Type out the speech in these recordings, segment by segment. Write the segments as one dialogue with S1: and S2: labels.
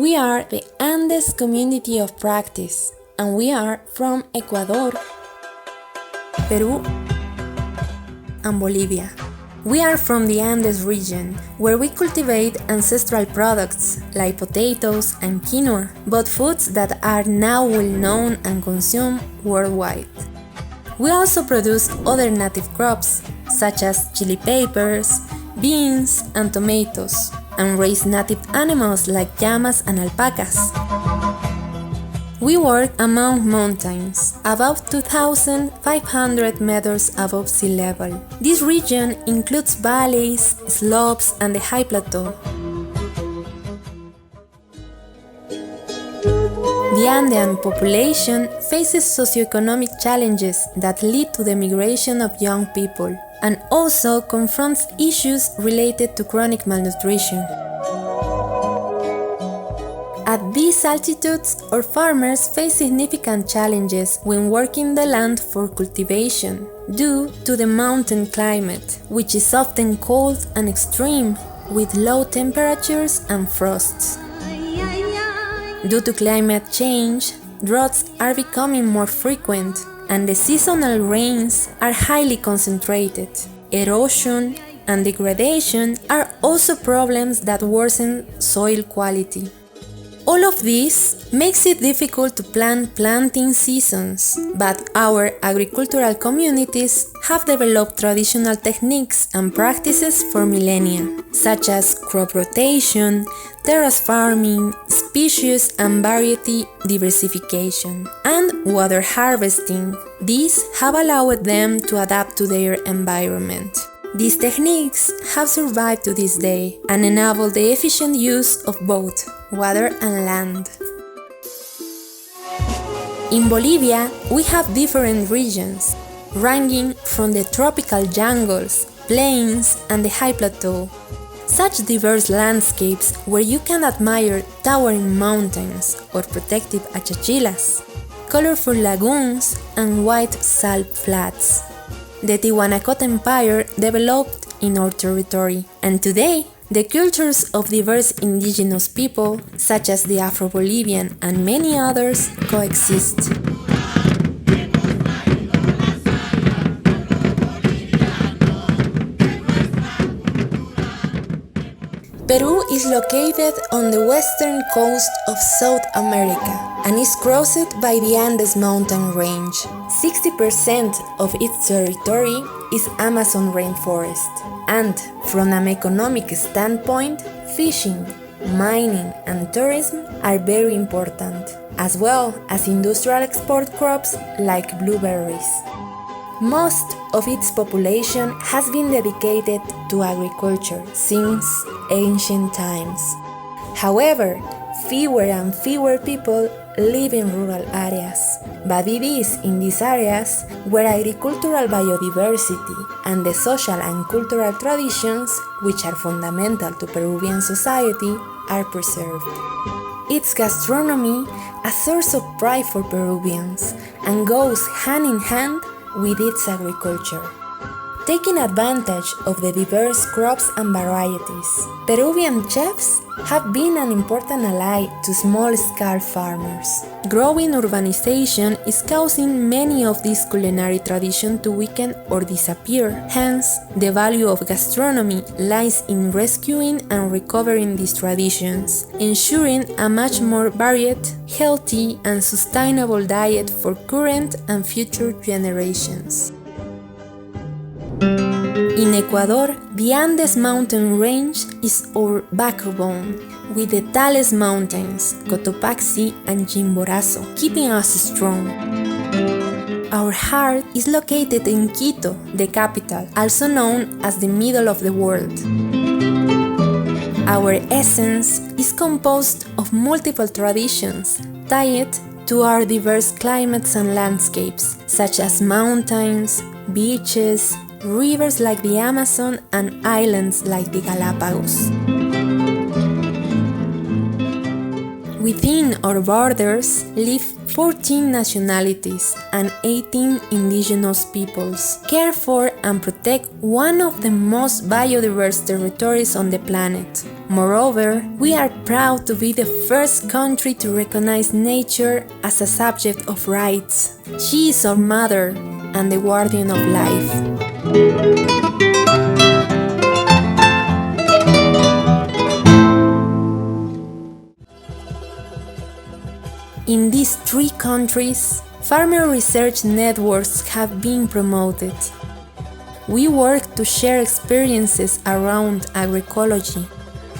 S1: We are the Andes Community of Practice, and we are from Ecuador, Peru, and Bolivia. We are from the Andes region, where we cultivate ancestral products like potatoes and quinoa, both foods that are now well known and consumed worldwide. We also produce other native crops, such as chili peppers, beans, and tomatoes, and raise native animals like llamas and alpacas. We work among mountains, about 2,500 meters above sea level. This region includes valleys, slopes, and the high plateau. The Andean population faces socioeconomic challenges that lead to the migration of young people, and also confronts issues related to chronic malnutrition. At these altitudes, our farmers face significant challenges when working the land for cultivation, due to the mountain climate, which is often cold and extreme, with low temperatures and frosts. Due to climate change, droughts are becoming more frequent, and the seasonal rains are highly concentrated. Erosion and degradation are also problems that worsen soil quality. All of this makes it difficult to plan planting seasons, but our agricultural communities have developed traditional techniques and practices for millennia, such as crop rotation, terrace farming, species and variety diversification, and water harvesting. These have allowed them to adapt to their environment. These techniques have survived to this day and enable the efficient use of both water and land. In Bolivia, we have different regions, ranging from the tropical jungles, plains, and the high plateau. Such diverse landscapes where you can admire towering mountains or protective achachilas, colorful lagoons, and white salt flats. The Tiwanacote Empire developed in our territory, and today, the cultures of diverse indigenous people, such as the Afro-Bolivian and many others, coexist. Peru is located on the western coast of South America and is crossed by the Andes mountain range. 60% of its territory is Amazon rainforest, and from an economic standpoint, fishing, mining, and tourism are very important, as well as industrial export crops like blueberries. Most of its population has been dedicated to agriculture since ancient times. However, fewer and fewer people live in rural areas, but it is in these areas where agricultural biodiversity and the social and cultural traditions, which are fundamental to Peruvian society, are preserved. Its gastronomy, a source of pride for Peruvians, and goes hand in hand with its agriculture. Taking advantage of the diverse crops and varieties, Peruvian chefs have been an important ally to small-scale farmers. Growing urbanization is causing many of these culinary traditions to weaken or disappear. Hence, the value of gastronomy lies in rescuing and recovering these traditions, ensuring a much more varied, healthy, and sustainable diet for current and future generations. In Ecuador, the Andes mountain range is our backbone, with the tallest mountains, Cotopaxi and Chimborazo, keeping us strong. Our heart is located in Quito, the capital, also known as the middle of the world. Our essence is composed of multiple traditions, tied to our diverse climates and landscapes, such as mountains, beaches, rivers like the Amazon, and islands like the Galapagos. Within our borders live 14 nationalities, and 18 indigenous peoples, care for and protect one of the most biodiverse territories on the planet. Moreover, we are proud to be the first country to recognize nature as a subject of rights. She is our mother and the guardian of life. In these 3 countries, farmer research networks have been promoted. We work to share experiences around agroecology,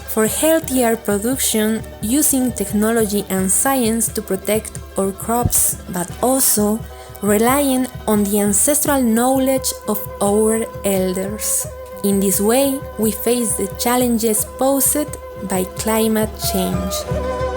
S1: for healthier production using technology and science to protect our crops, but also relying on the ancestral knowledge of our elders. In this way, we face the challenges posed by climate change.